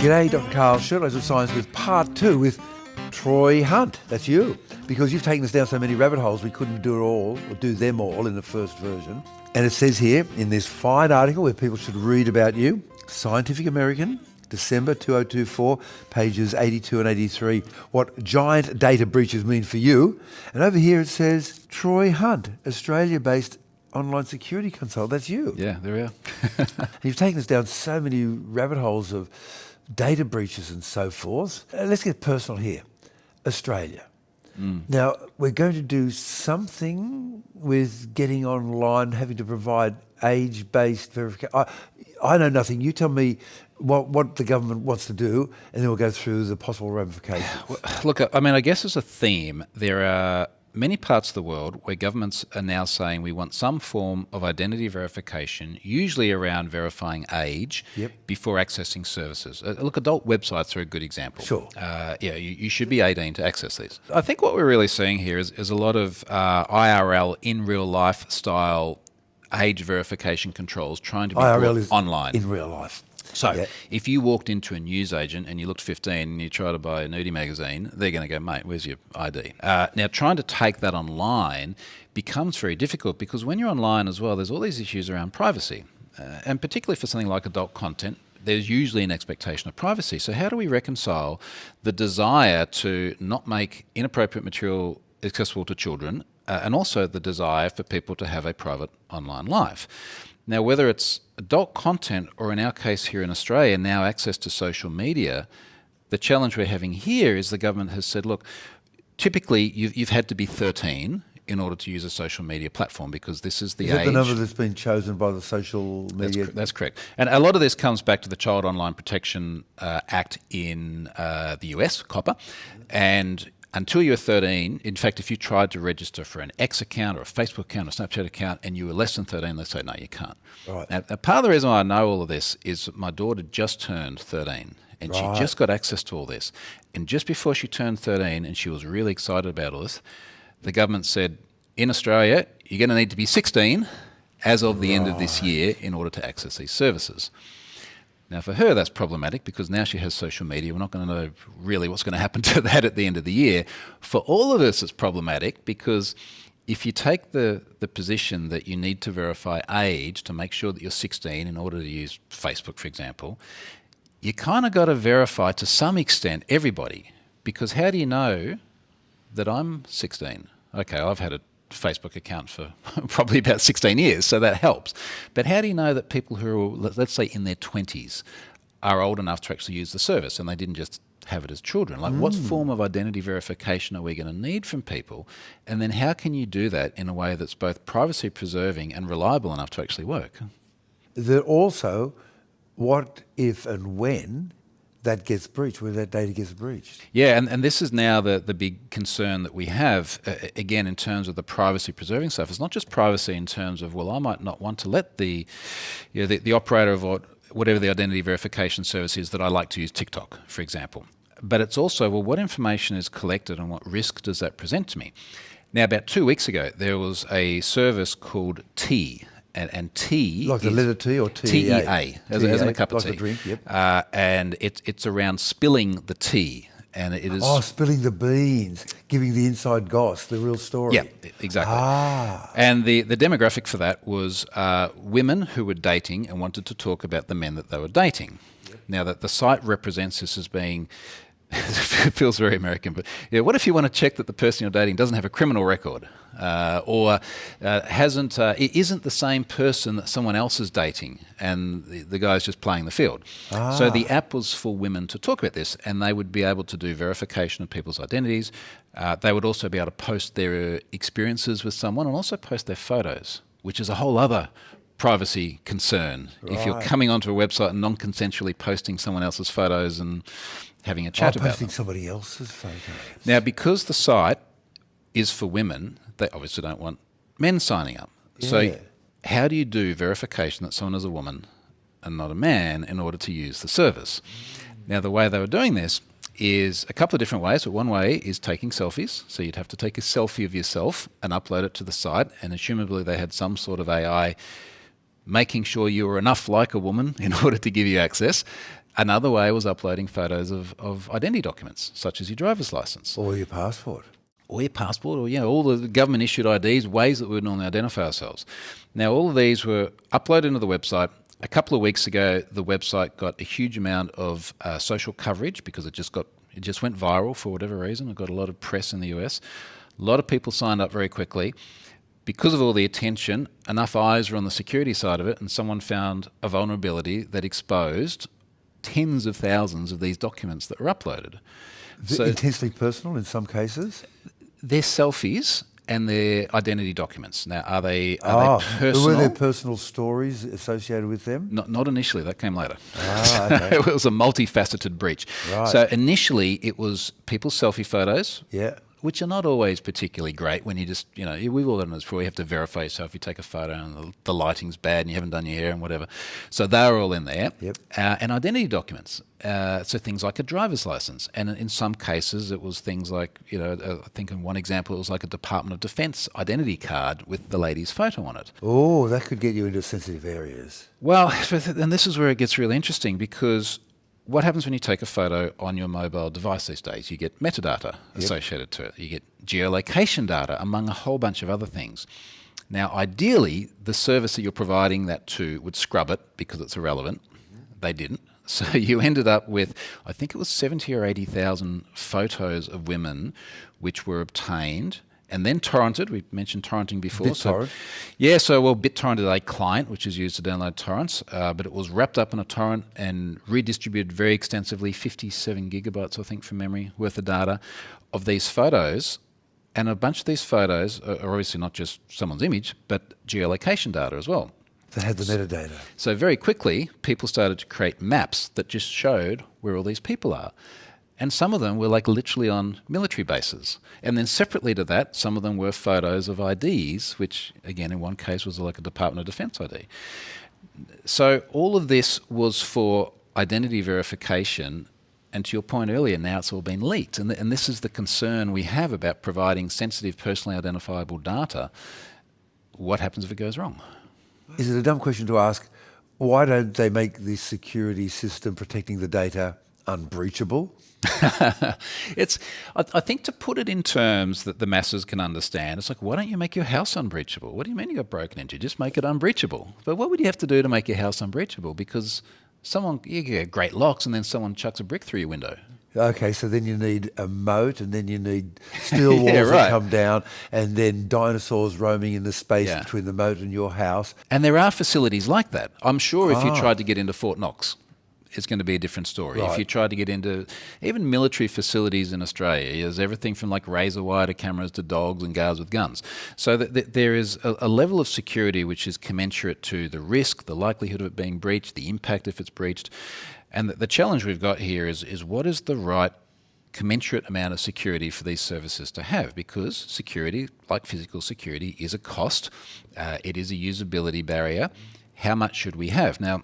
G'day, Dr. Carl, Shirtloads of Science with part 2 with Troy Hunt. That's you. Because you've taken us down so many rabbit holes, we couldn't do it all, or do them all in the first version. And it says here, in this fine article where people should read about you, Scientific American, December 2024, pages 82 and 83, what giant data breaches mean for you. And over here it says, Troy Hunt, Australia-based online security consultant. That's you. Yeah, there we are. You've taken us down so many rabbit holes of data breaches and so forth. Let's get personal here. Australia. Now, we're going to do something with getting online, having to provide age-based verification. I know nothing. You tell me what the government wants to do, and then we'll go through the possible ramifications. Look, I mean, I guess as a theme, there are many parts of the world where governments are now saying we want some form of identity verification, usually around verifying age, before accessing services. Look, adult websites are a good example. Sure. You should be 18 to access these. I think what we're really seeing here is a lot of IRL, in real life style age verification controls trying to be IRL brought is online. In real life. So if you walked into a newsagent and you looked 15 and you try to buy a nudie magazine, they're going to go, mate, where's your ID? Now, trying to take that online becomes very difficult because when you're online as well, there's all these issues around privacy. And particularly for something like adult content, there's usually an expectation of privacy. So how do we reconcile the desire to not make inappropriate material accessible to children and also the desire for people to have a private online life? Now, whether it's adult content or in our case here in Australia, now access to social media, the challenge we're having here is the government has said, look, typically you've had to be 13 in order to use a social media platform because this is the age. Is that the number that's been chosen by the social media? That's correct. And a lot of this comes back to the Child Online Protection Act in the US, COPPA, and until you were 13, in fact, if you tried to register for an X account or a Facebook account or a Snapchat account and you were less than 13, they say, no, you can't. Right. Now, part of the reason why I know all of this is my daughter just turned 13 and she just got access to all this. And just before she turned 13 and she was really excited about all this, the government said, in Australia, you're going to need to be 16 as of the end of this year in order to access these services. Now, for her, that's problematic because now she has social media. We're not going to know really what's going to happen to that at the end of the year. For all of us, it's problematic because if you take the position that you need to verify age to make sure that you're 16 in order to use Facebook, for example, you kind of got to verify to some extent everybody because how do you know that I'm 16? Okay, I've had a Facebook account for probably about 16 years, so that helps. But how do you know that people who are, let's say, in their 20s are old enough to actually use the service and they didn't just have it as children? Like, what form of identity verification are we going to need from people? And then how can you do that in a way that's both privacy preserving and reliable enough to actually work? There also, what if and when that gets breached, where that data gets breached. Yeah, and this is now the big concern that we have, again, in terms of the privacy preserving stuff. It's not just privacy in terms of, well, I might not want to let the operator of whatever the identity verification service is that I like to use TikTok, for example. But it's also, well, what information is collected and what risk does that present to me? Now, about 2 weeks ago, there was a service called T. And T like the letter T or TEA, as in a cup of like tea. A drink, yep. And it's around spilling the tea. And it is spilling the beans, giving the inside goss, the real story. Yeah, exactly. And the demographic for that was women who were dating and wanted to talk about the men that they were dating. Yep. Now, that the site represents this as being, it feels very American, but what if you want to check that the person you're dating doesn't have a criminal record or isn't the same person that someone else is dating and the guy's just playing the field? So the app was for women to talk about this and they would be able to do verification of people's identities. They would also be able to post their experiences with someone and also post their photos, which is a whole other privacy concern. Right. If you're coming onto a website and non-consensually posting someone else's photos and having a chat about posting them. somebody else's photos. Now, because the site is for women, they obviously don't want men signing up. Yeah. So how do you do verification that someone is a woman and not a man in order to use the service? Now, the way they were doing this is a couple of different ways, but one way is taking selfies. So you'd have to take a selfie of yourself and upload it to the site, and assumably they had some sort of AI making sure you were enough like a woman in order to give you access. Another way was uploading photos of identity documents, such as your driver's license. Or your passport. Or your passport, or all the government-issued IDs, ways that we would normally identify ourselves. Now, all of these were uploaded into the website. A couple of weeks ago, the website got a huge amount of social coverage because it just went viral for whatever reason. It got a lot of press in the US. A lot of people signed up very quickly. Because of all the attention, enough eyes were on the security side of it, and someone found a vulnerability that exposed tens of thousands of these documents that were uploaded. So, intensely personal in some cases? They're selfies and they're identity documents. Now, are they personal? Were there personal stories associated with them? Not initially. That came later. Okay. It was a multifaceted breach. Right. So initially, it was people's selfie photos. Yeah. Which are not always particularly great when you just, we've all done this before. You have to verify yourself. You take a photo and the lighting's bad and you haven't done your hair and whatever. So they're all in there. Yep. And identity documents. So things like a driver's license. And in some cases, it was things like, I think in one example, it was like a Department of Defense identity card with the lady's photo on it. Oh, that could get you into sensitive areas. Well, and this is where it gets really interesting because what happens when you take a photo on your mobile device these days? You get metadata associated to it. You get geolocation data, among a whole bunch of other things. Now, ideally, the service that you're providing that to would scrub it because it's irrelevant. They didn't. So you ended up with, I think it was 70 or 80,000 photos of women which were obtained and then torrented. We mentioned torrenting before. BitTorrent? BitTorrent is a client which is used to download torrents, but it was wrapped up in a torrent and redistributed very extensively, 57 gigabytes, I think, from memory, worth of data of these photos. And a bunch of these photos are obviously not just someone's image, but geolocation data as well. They had the metadata. So very quickly, people started to create maps that just showed where all these people are. And some of them were like literally on military bases. And then separately to that, some of them were photos of IDs, which again, in one case was like a Department of Defense ID. So all of this was for identity verification. And to your point earlier, now it's all been leaked. And this is the concern we have about providing sensitive, personally identifiable data. What happens if it goes wrong? Is it a dumb question to ask, why don't they make the security system protecting the data unbreachable? I think to put it in terms that the masses can understand, it's like, why don't you make your house unbreachable? What do you mean you got broken into? Just make it unbreachable. But what would you have to do to make your house unbreachable? Because you get great locks and then someone chucks a brick through your window. Okay, so then you need a moat, and then you need steel walls that come down, and then dinosaurs roaming in the space between the moat and your house. And there are facilities like that. I'm sure if you tried to get into Fort Knox, it's going to be a different story. Right. If you tried to get into even military facilities in Australia, there's everything from like razor wire to cameras to dogs and guards with guns. So there is a level of security which is commensurate to the risk, the likelihood of it being breached, the impact if it's breached. And the challenge we've got here is what is the right commensurate amount of security for these services to have? Because security, like physical security, is a cost. It is a usability barrier. How much should we have? Now,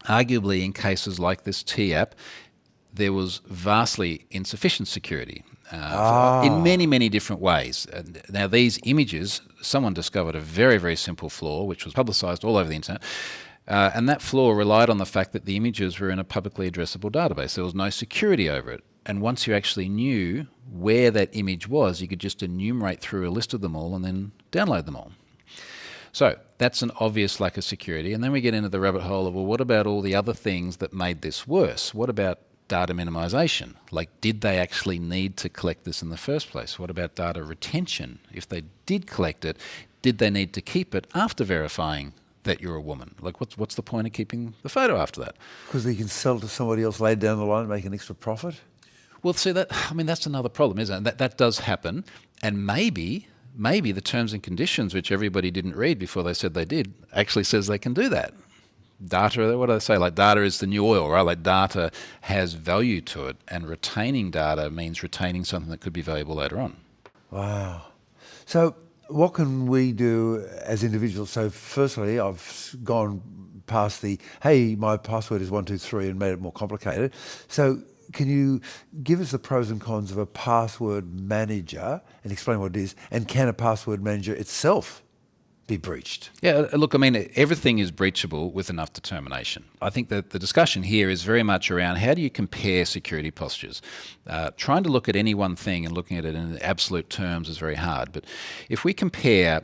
arguably in cases like this T-app, there was vastly insufficient security in many, many different ways. Now, these images, someone discovered a very, very simple flaw, which was publicised all over the internet. And that flaw relied on the fact that the images were in a publicly addressable database. There was no security over it. And once you actually knew where that image was, you could just enumerate through a list of them all and then download them all. So that's an obvious lack of security. And then we get into the rabbit hole of, well, what about all the other things that made this worse? What about data minimisation? Like, did they actually need to collect this in the first place? What about data retention? If they did collect it, did they need to keep it after verifying that you're a woman? Like, what's the point of keeping the photo after that? Because you can sell it to somebody else later down the line and make an extra profit? Well, see, that's another problem, isn't it? That does happen. And maybe the terms and conditions, which everybody didn't read before they said they did, actually says they can do that. Data, what do they say? Like, data is the new oil, right? Like, data has value to it, and retaining data means retaining something that could be valuable later on. Wow. So what can we do as individuals? So firstly, I've gone past hey, my password is 123 and made it more complicated. So can you give us the pros and cons of a password manager and explain what it is? And can a password manager itself be breached. Yeah, look, I mean, everything is breachable with enough determination. I think that the discussion here is very much around how do you compare security postures. Trying to look at any one thing and looking at it in absolute terms is very hard. But if we compare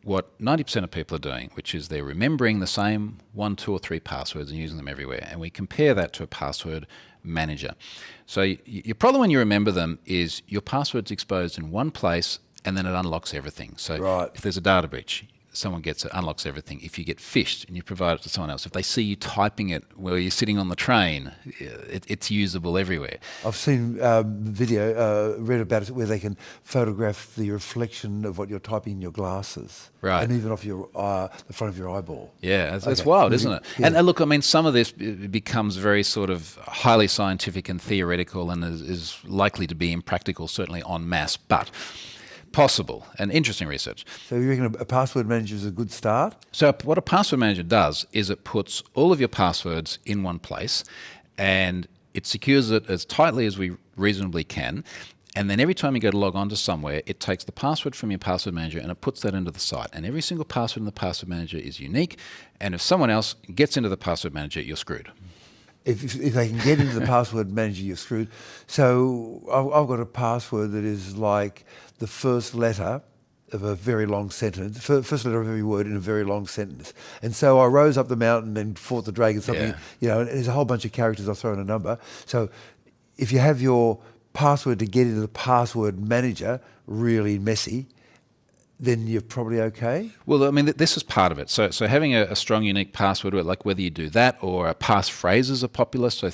what 90% of people are doing, which is they're remembering the same 1, 2, or 3 passwords and using them everywhere, and we compare that to a password manager. So your problem when you remember them is your password's exposed in one place and then it unlocks everything. So if there's a data breach, someone gets it, unlocks everything. If you get phished and you provide it to someone else, if they see you typing it while you're sitting on the train, it's usable everywhere. I've seen video, read about it, where they can photograph the reflection of what you're typing in your glasses. Right. And even off your the front of your eyeball. Yeah, it's wild, isn't it? Yeah. And look, I mean, some of this becomes very sort of highly scientific and theoretical and is likely to be impractical, certainly en masse, but possible and interesting research. So you reckon a password manager is a good start? So what a password manager does is it puts all of your passwords in one place and it secures it as tightly as we reasonably can. And then every time you go to log on to somewhere, it takes the password from your password manager and it puts that into the site. And every single password in the password manager is unique. And if someone else gets into the password manager, you're screwed. If they can get into the password manager, you're screwed. So I've got a password that is like the first letter of a very long sentence, first letter of every word in a very long sentence. And so I rose up the mountain and fought the dragon, something, and there's a whole bunch of characters, I'll throw in a number. So if you have your password to get into the password manager really messy, then you're probably okay? Well, I mean, this is part of it. So having a strong, unique password, like whether you do that or passphrases are popular. So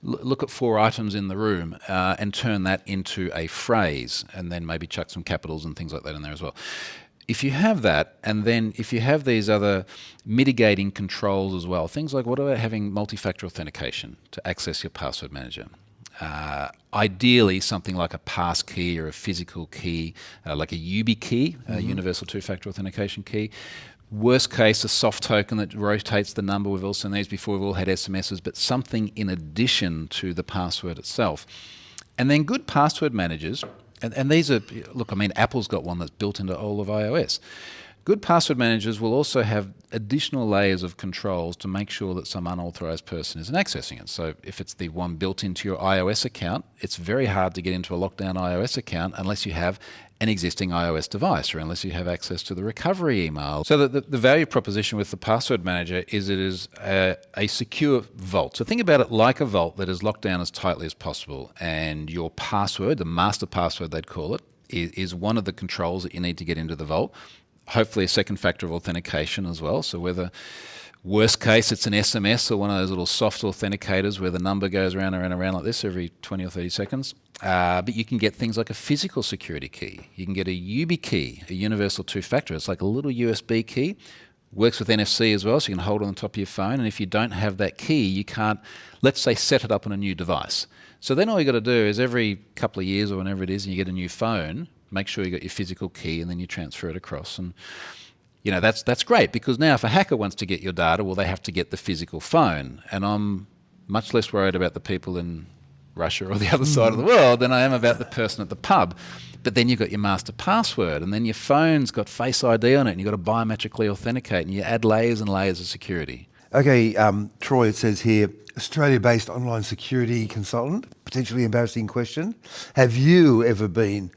look at 4 items in the room and turn that into a phrase and then maybe chuck some capitals and things like that in there as well. If you have that, and then if you have these other mitigating controls as well, things like what about having multi-factor authentication to access your password manager? Ideally, something like a pass key or a physical key, like a YubiKey, a universal 2-factor authentication key. Worst case, a soft token that rotates the number. We've all seen these before. We've all had SMSs, but something in addition to the password itself. And then good password managers, and these are, look, I mean, Apple's got one that's built into all of iOS. Good password managers will also have additional layers of controls to make sure that some unauthorized person isn't accessing it. So if it's the one built into your iOS account, it's very hard to get into a lockdown iOS account unless you have an existing iOS device or unless you have access to the recovery email. So the value proposition with the password manager is it is a secure vault. So think about it like a vault that is locked down as tightly as possible, and your password, the master password they'd call it, is one of the controls that you need to get into the vault. Hopefully a second factor of authentication as well. So whether, worst case, it's an SMS or one of those little soft authenticators where the number goes around like this every 20 or 30 seconds. But you can get things like a physical security key. You can get a YubiKey, a universal 2-factor. It's like a little USB key. Works with NFC as well, so you can hold it on the top of your phone. And if you don't have that key, you can't, let's say, set it up on a new device. So then all you got to do is every couple of years or whenever it is, and you get a new phone, make sure you got your physical key and then you transfer it across. And that's great, because now if a hacker wants to get your data, well, they have to get the physical phone. And I'm much less worried about the people in Russia or the other side of the world than I am about the person at the pub. But then you've got your master password, and then your phone's got Face ID on it, and you've got to biometrically authenticate, and you add layers and layers of security. Okay, Troy, it says here, Australia-based online security consultant, potentially embarrassing question. Have you ever been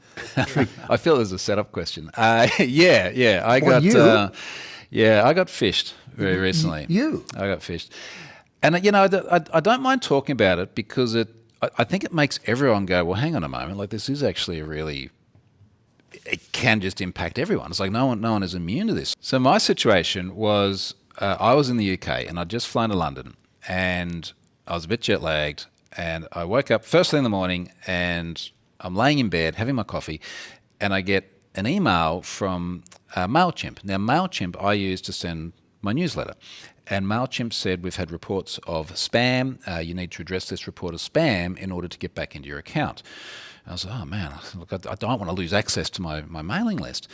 tricked? I feel there's a setup question. Yeah. I got phished very recently. I got phished. And, I don't mind talking about it because I think it makes everyone go, well, hang on a moment, like this is actually it can just impact everyone. It's like no one is immune to this. So my situation was, I was in the UK and I'd just flown to London and I was a bit jet lagged, and I woke up first thing in the morning and I'm laying in bed having my coffee, and I get an email from MailChimp. Now MailChimp I use to send my newsletter, and MailChimp said we've had reports of spam. You need to address this report as spam in order to get back into your account. And I was like, oh man, look, I don't want to lose access to my mailing list.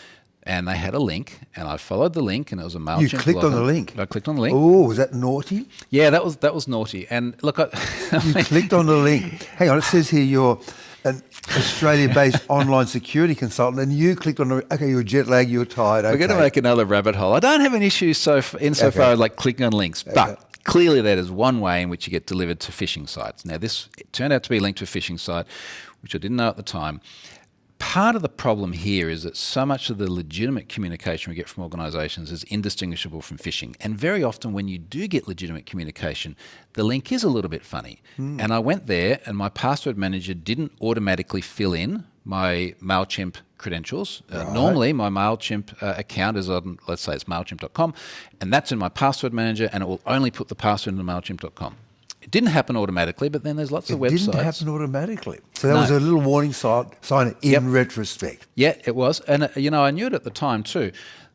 And they had a link, and I followed the link, and it was a MailChimp. You clicked on the link? I clicked on the link. Oh, was that naughty? Yeah, that was naughty. And look, you clicked on the link. Hang on, it says here an Australia-based online security consultant, and you clicked on, okay, you're jet lagged, you're tired. Okay. We're going to make another rabbit hole. I don't have an issue insofar as like clicking on links, but clearly that is one way in which you get delivered to phishing sites. Now, this it turned out to be linked to a phishing site, which I didn't know at the time. Part of the problem here is that so much of the legitimate communication we get from organisations is indistinguishable from phishing. And very often when you do get legitimate communication, the link is a little bit funny. And I went there and my password manager didn't automatically fill in my MailChimp credentials. Normally my MailChimp account is on, let's say it's MailChimp.com, and that's in my password manager, and it will only put the password into MailChimp.com. It didn't happen automatically, but then there's lots of websites. It didn't happen automatically. So that was a little warning sign in retrospect. Yeah, it was. And, I knew it at the time too.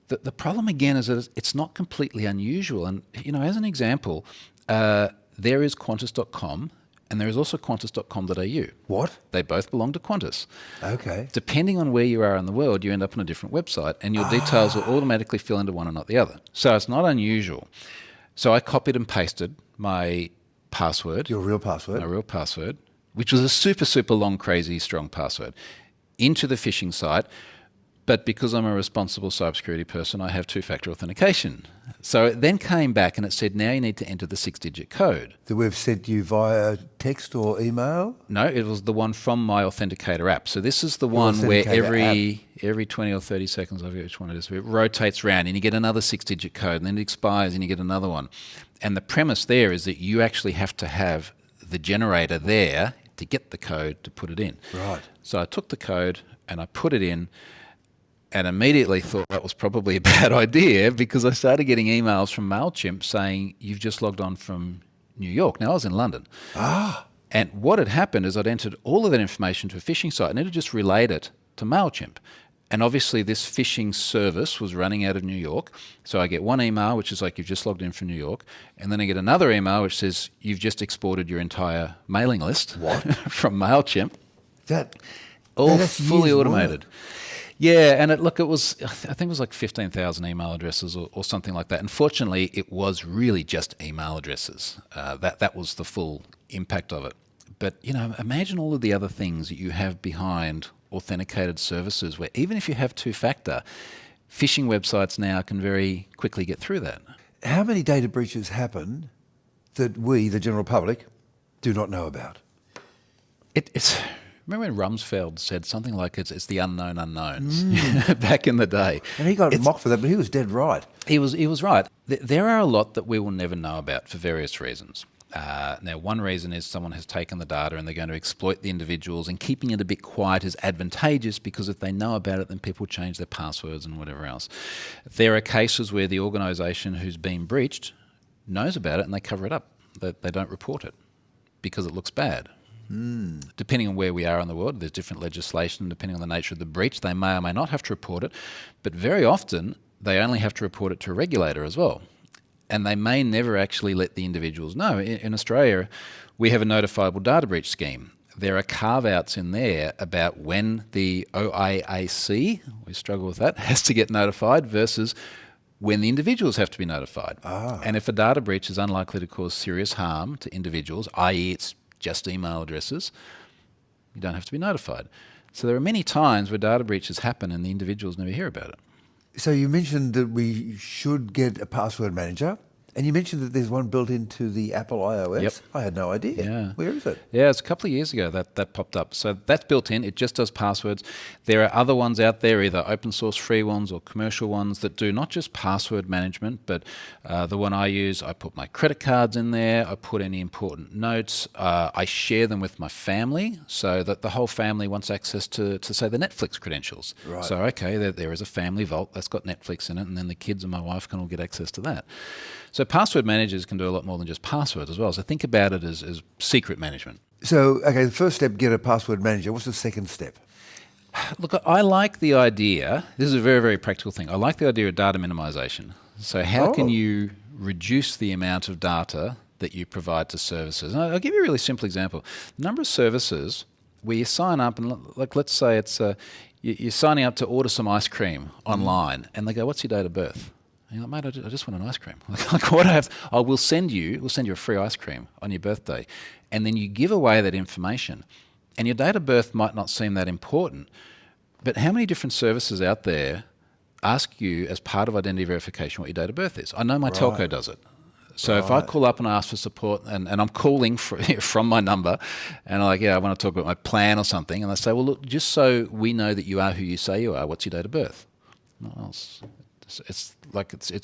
The problem, again, is that it's not completely unusual. And, as an example, there is Qantas.com and there is also Qantas.com.au. What? They both belong to Qantas. Okay. Depending on where you are in the world, you end up on a different website and your details will automatically fill into one and not the other. So it's not unusual. So I copied and pasted my password. Your real password. My real password, which was a super, super long, crazy, strong password, into the phishing site. But because I'm a responsible cybersecurity person, I have two-factor authentication. So it then came back and it said, now you need to enter the 6-digit code. That we've sent you via text or email? No, it was the one from my Authenticator app. So this is the one where every 20 or 30 seconds, I forget which one it is, it rotates around and you get another 6-digit code and then it expires and you get another one. And the premise there is that you actually have to have the generator there to get the code to put it in. Right. So I took the code and I put it in and immediately thought that was probably a bad idea because I started getting emails from MailChimp saying, you've just logged on from New York. Now, I was in London. And what had happened is I'd entered all of that information to a phishing site and it had just relayed it to MailChimp. And obviously this phishing service was running out of New York. So I get one email, which is like, you've just logged in from New York. And then I get another email, which says, you've just exported your entire mailing list from MailChimp. All fully automated. Yeah, and it was, I think it was like 15,000 email addresses or something like that. Unfortunately, it was really just email addresses. That was the full impact of it. But, imagine all of the other things that you have behind authenticated services where even if you have two-factor, phishing websites now can very quickly get through that. How many data breaches happen that we, the general public, do not know about? Remember when Rumsfeld said something like it's the unknown unknowns back in the day? And he got mocked for that, but he was dead right. He was right. There are a lot that we will never know about for various reasons. Now, one reason is someone has taken the data and they're going to exploit the individuals, and keeping it a bit quiet is advantageous because if they know about it, then people change their passwords and whatever else. There are cases where the organisation who's been breached knows about it and they cover it up. They don't report it because it looks bad. Depending on where we are in the world, there's different legislation. Depending on the nature of the breach, they may or may not have to report it. But very often, they only have to report it to a regulator as well. And they may never actually let the individuals know. In Australia, we have a notifiable data breach scheme. There are carve-outs in there about when the OIAC, we struggle with that, has to get notified versus when the individuals have to be notified. And if a data breach is unlikely to cause serious harm to individuals, i.e. it's just email addresses, you don't have to be notified. So there are many times where data breaches happen and the individuals never hear about it. So you mentioned that we should get a password manager, and you mentioned that there's one built into the Apple iOS. Yep. I had no idea. Yeah. Where is it? Yeah, it's a couple of years ago that popped up. So that's built in. It just does passwords. There are other ones out there, either open source free ones or commercial ones that do not just password management, but the one I use, I put my credit cards in there, I put any important notes, I share them with my family so that the whole family wants access to say, the Netflix credentials. Right. So, okay, there is a family vault that's got Netflix in it, and then the kids and my wife can all get access to that. So password managers can do a lot more than just passwords as well. So think about it as secret management. So, okay, the first step, get a password manager. What's the second step? Look, I like the idea. This is a very, very practical thing. I like the idea of data minimisation. So how can you reduce the amount of data that you provide to services? And I'll give you a really simple example. The number of services where you sign up and, like, let's say it's you're signing up to order some ice cream online, and they go, "What's your date of birth?" And you're like, "Mate, I just want an ice cream." Like what I have, we'll send you a free ice cream on your birthday, and then you give away that information. And your date of birth might not seem that important, but how many different services out there ask you as part of identity verification what your date of birth is? I know my telco does it. So if I call up and ask for support, and I'm calling from my number, and I'm like, I want to talk about my plan or something, and they say, well, look, just so we know that you are who you say you are, what's your date of birth? Well, it's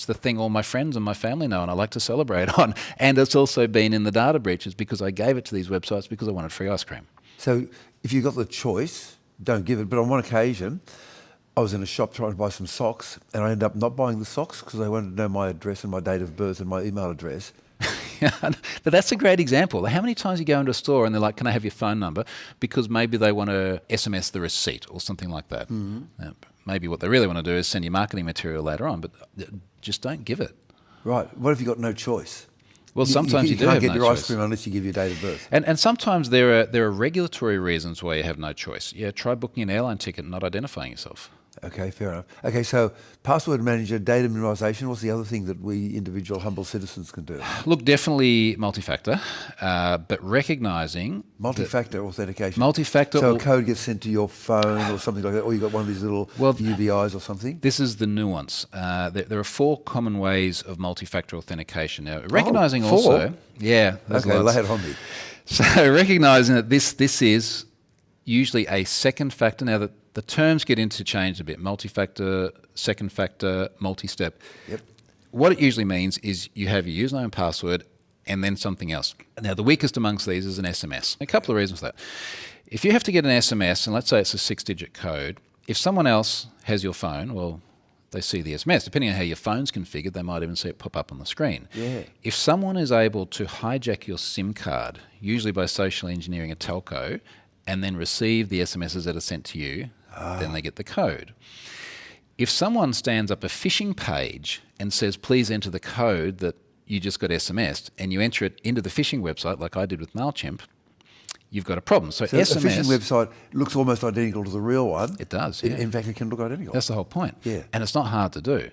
the thing all my friends and my family know, and I like to celebrate on. And it's also been in the data breaches because I gave it to these websites because I wanted free ice cream. So if you've got the choice, don't give it. But on one occasion, I was in a shop trying to buy some socks, and I ended up not buying the socks because they wanted to know my address and my date of birth and my email address. But that's a great example. How many times you go into a store and they're like, can I have your phone number? Because maybe they want to SMS the receipt or something like that. Mm-hmm. Maybe what they really want to do is send you marketing material later on, but just don't give it. Right. What if you've got no choice? Well, sometimes you do can't have get no your choice. ice cream unless you give your date of birth. And sometimes there are regulatory reasons why you have no choice. Yeah, try booking an airline ticket and not identifying yourself. Okay, fair enough. Okay, so password manager, data minimisation, what's the other thing that we individual humble citizens can do? Look, definitely multi-factor, but recognising... Multi-factor authentication. Multi-factor... So a code gets sent to your phone or something like that, or you've got one of these little UBIs or something? This is the nuance. There are 4 common ways of multi-factor authentication. Now, recognising also... Yeah, there's okay, lots. lay it on me. So recognising that this is usually a second factor. Now, the terms get interchanged a bit. Multi-factor, second factor, multi-step. Yep. What it usually means is you have your username and password and then something else. Now, the weakest amongst these is an SMS. A couple of reasons for that. If you have to get an SMS, and let's say it's a 6-digit code, if someone else has your phone, well, they see the SMS. Depending on how your phone's configured, they might even see it pop up on the screen. Yeah. If someone is able to hijack your SIM card, usually by social engineering a telco, and then receive the SMSs that are sent to you, then they get the code. If someone stands up a phishing page and says, please enter the code that you just got SMS'd, and you enter it into the phishing website, like I did with MailChimp, you've got a problem. So SMS... a phishing website looks almost identical to the real one. It does, yeah. In fact, it can look identical. That's the whole point. Yeah. And it's not hard to do. Yeah.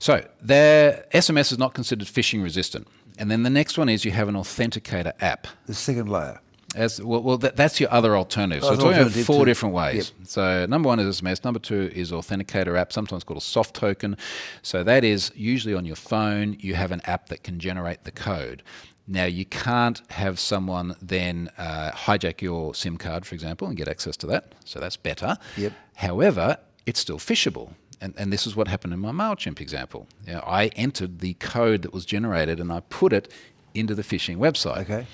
So their SMS is not considered phishing resistant. And then the next one is you have an authenticator app. The second layer. That's your other alternative. So we're talking about 4 different ways. Yep. So number 1 is SMS. Number 2 is authenticator app, sometimes called a soft token. So that is usually on your phone. You have an app that can generate the code. Now, you can't have someone then hijack your SIM card, for example, and get access to that. So that's better. Yep. However, it's still phishable. And this is what happened in my MailChimp example. I entered the code that was generated and I put it into the phishing website. Okay.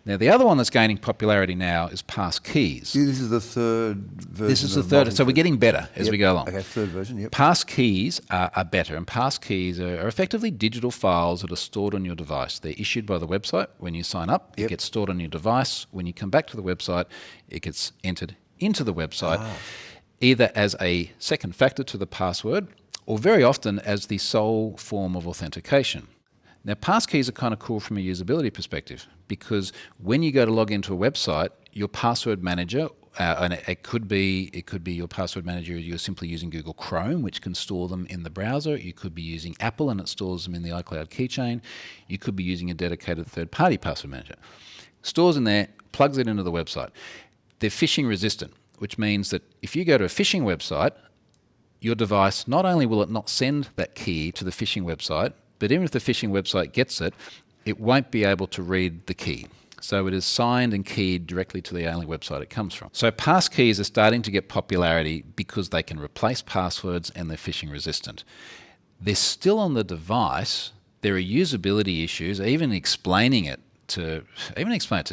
Now, the other one that's gaining popularity now is passkeys. See, this is the third version. This is the third. So we're getting better as we go along. Okay, third version, yep. Passkeys are better, and passkeys are effectively digital files that are stored on your device. They're issued by the website when you sign up. Yep. It gets stored on your device. When you come back to the website, it gets entered into the website, either as a second factor to the password or very often as the sole form of authentication. Now, passkeys are kind of cool from a usability perspective because when you go to log into a website, your password manager, and it could be your password manager, you're simply using Google Chrome, which can store them in the browser. You could be using Apple and it stores them in the iCloud keychain. You could be using a dedicated third-party password manager. Stores in there, plugs it into the website. They're phishing resistant, which means that if you go to a phishing website, your device, not only will it not send that key to the phishing website, but even if the phishing website gets it, it won't be able to read the key. So it is signed and keyed directly to the only website it comes from. So passkeys are starting to get popularity because they can replace passwords and they're phishing resistant. They're still on the device. There are usability issues. Even explaining it to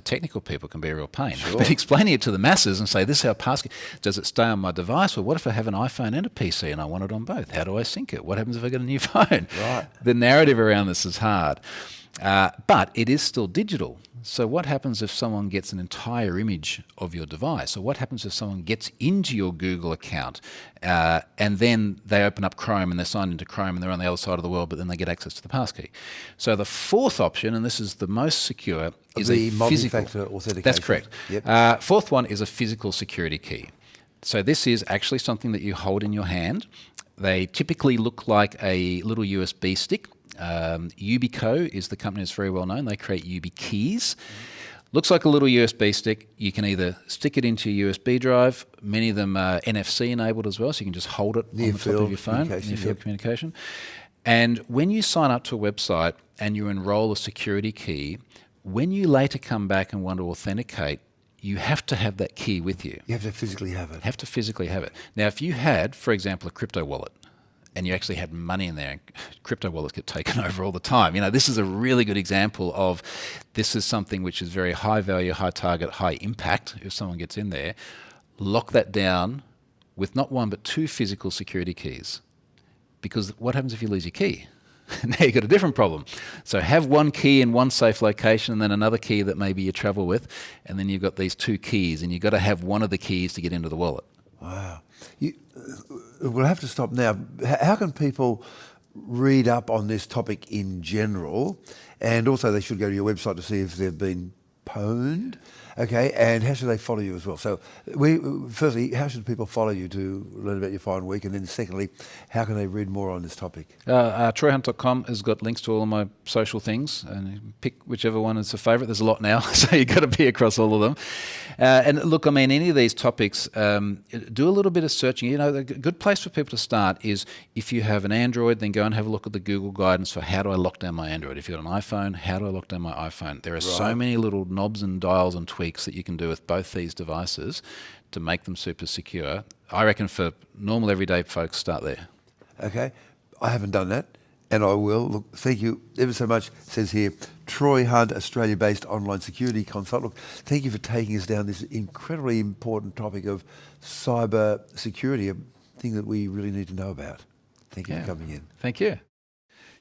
technical people can be a real pain. Sure. But explaining it to the masses and say, this is how passkey, does it stay on my device? Well, what if I have an iPhone and a PC and I want it on both? How do I sync it? What happens if I get a new phone? Right. The narrative around this is hard. But it is still digital. So what happens if someone gets an entire image of your device? Or what happens if someone gets into your Google account and then they open up Chrome and they're signed into Chrome and they're on the other side of the world, but then they get access to the passkey? So the fourth option, and this is the most secure, is the a multi-factor authentication. That's correct. Yep. Fourth one is a physical security key. So this is actually something that you hold in your hand. They typically look like a little USB stick. Ubico is the company that's very well known. They create YubiKeys. Looks like a little USB stick. You can either stick it into your USB drive. Many of them are NFC enabled as well, so you can just hold it on the top of your phone. Near-field communication. And when you sign up to a website and you enroll a security key, when you later come back and want to authenticate, you have to have that key with you. You have to physically have it. Now, if you had, for example, a crypto wallet, and you actually had money in there, and crypto wallets get taken over all the time. This is a really good example of this is something which is very high value, high target, high impact if someone gets in there. Lock that down with not one but two physical security keys. Because what happens if you lose your key? Now you've got a different problem. So have one key in one safe location and then another key that maybe you travel with, and then you've got these two keys, and you've got to have one of the keys to get into the wallet. Wow. We'll have to stop now. How can people read up on this topic in general? And also they should go to your website to see if they've been pwned. Okay, and how should they follow you as well? So, firstly, how should people follow you to learn about your fine week? And then secondly, how can they read more on this topic? TroyHunt.com has got links to all of my social things, and you pick whichever one is a favourite. There's a lot now, so you've got to be across all of them. And look, any of these topics, do a little bit of searching. A good place for people to start is if you have an Android, then go and have a look at the Google guidance for how do I lock down my Android. If you've got an iPhone, how do I lock down my iPhone? There are so many little knobs and dials and tweaks that you can do with both these devices to make them super secure. I reckon for normal everyday folks, start there. Okay, I haven't done that, and I will. Look, thank you ever so much. It says here, Troy Hunt, Australia-based online security consultant. Look, thank you for taking us down this incredibly important topic of cyber security, a thing that we really need to know about. Thank you for coming in. Thank you.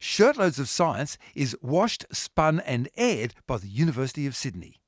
Shirtloads of Science is washed, spun and aired by the University of Sydney.